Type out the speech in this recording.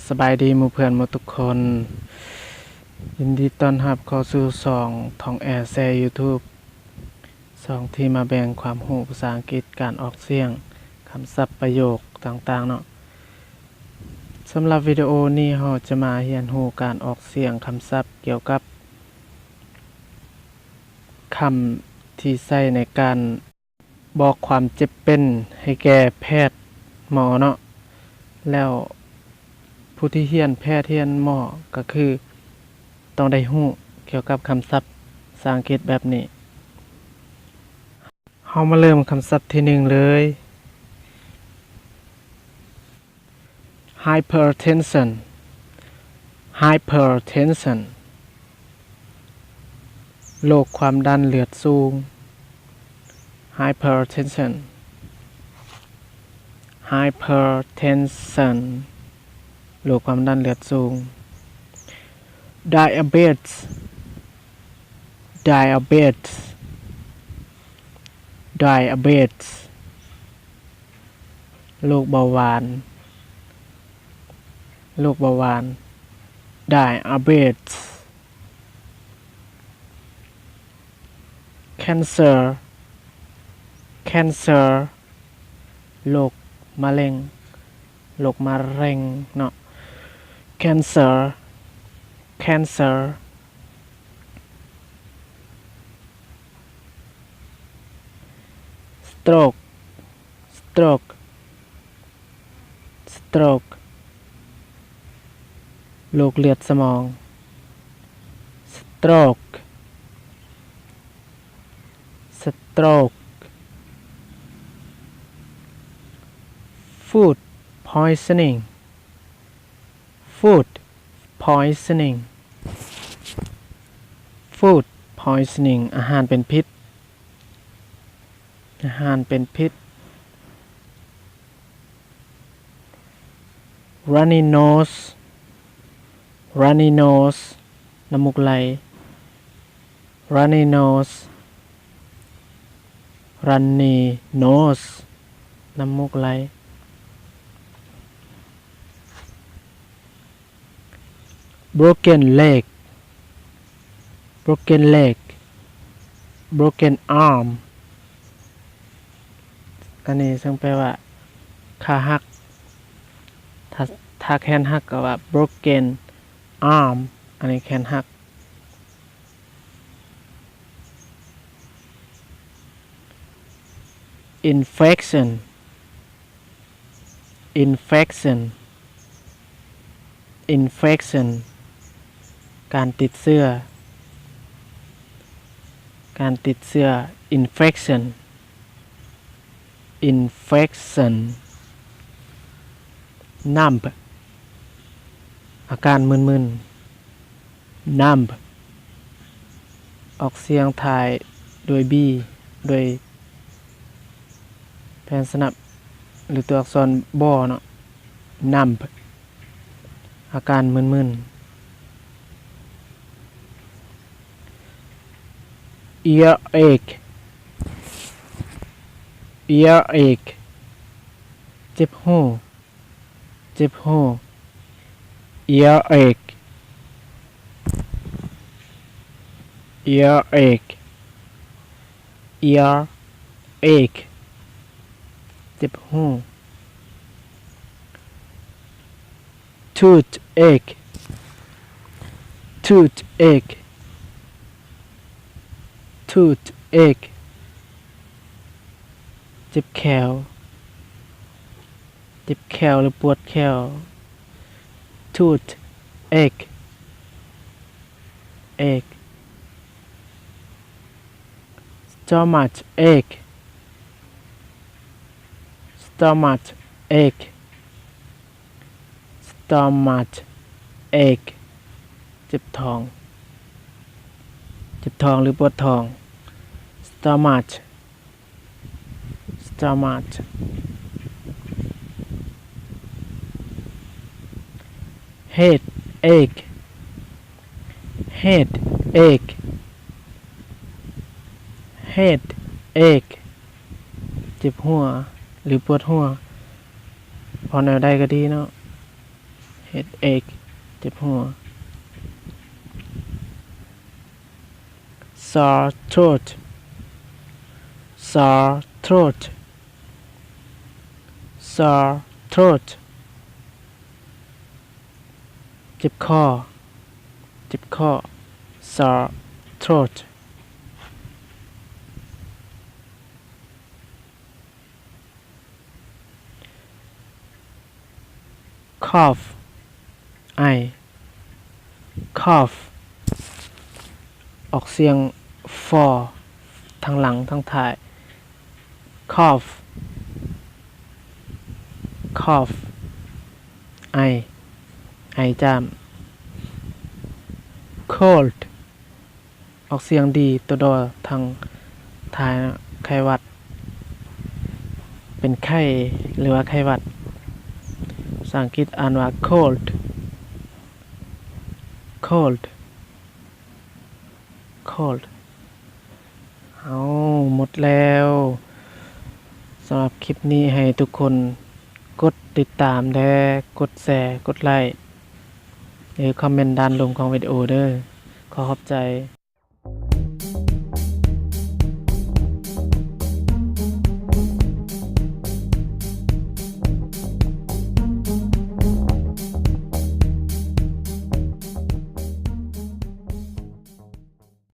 สบายดีหมู่เพื่อนหมู่ทุกคนยินดีต้อนรับเข้าสู่ช่องทองแอร์แซ YouTube ช่องที่มาแบ่งความรู้ภาษาอังกฤษการออกเสียงคำศัพท์ประโยคต่างๆเนาะสำหรับวิดีโอนี้เราจะมาเรียนรู้การออกเสียงคำศัพท์เกี่ยวกับคำที่ใช้ในการบอกความเจ็บเป็นให้แก่แพทย์หมอเนาะแล้วผู้ที่เรียนแพทย์เรียนหมอก็คือต้องได้รู้เกี่ยวกับคำศัพท์ภาษาอังกฤษแบบนี้เฮามาเริ่มคำศัพท์ที่1เลย hypertension hypertension โรคความดันเลือดสูง hypertension hypertension โรคความดันเลือดสูง diabetes diabetes diabetes โรคเบาหวานโรคเบาหวาน diabetes cancer cancer โรคมะเร็งโรคมะเร็งเนาะ cancer cancer stroke stroke stroke โรคเลือดสมอง stroke stroke food poisoning food poisoning food poisoning อาหารเป็นพิษอาหารเป็นพิษ runny nose runny nose น้ำมูกไหล runny nose runny nose น้ำมูกไหล broken leg broken leg broken arm อันนี้ซึ่งแปลว่าขาหักถ้าแขนหักก็ว่า broken arm อันนี้แขนหัก infection infection infection การติดเชื้อการติดเชื้อ infection infection numb อาการมึนๆ numb ออกเสียงถ่ายโดย b โดยแผ่นสนับหรือตัวอักษรบอเนาะ numb อาการมึนๆ earache earache เจ็บหูเจ็บหู earache earache earache เจ็บหู toothache toothache toothache เจ็บแขวเจ็บแขวหรือปวดแขว toothache ache stomachache stomachache stomachache เจ็บท้องเจ็บท้องหรือปวดท้อง stomach stomach headache headache headache เจ็บหัวหรือปวดหัวพอแนวใดก็ดีเนาะ headache เจ็บหัว sore throat sore throat sore throat เจ็บคอ เจ็บคอ sore throat cough ไอ cough ออกเสียง for ทางหลังทางท้าย cough cough ไอ ไอจาม cold ออกเสียงดีตัวดอทางท้ายนะไข้หวัด เป็นไข้หรือว่าไข้หวัดภาษาอังกฤษอ่านว่า cold cold cold เอาหมดแล้วสำหรับคลิปนี้ให้ทุกคนกดติดตามและกดแชร์กดไลค์หรือคอมเมนต์ด้านลงของวิดีโอเด้อขอขอบใจ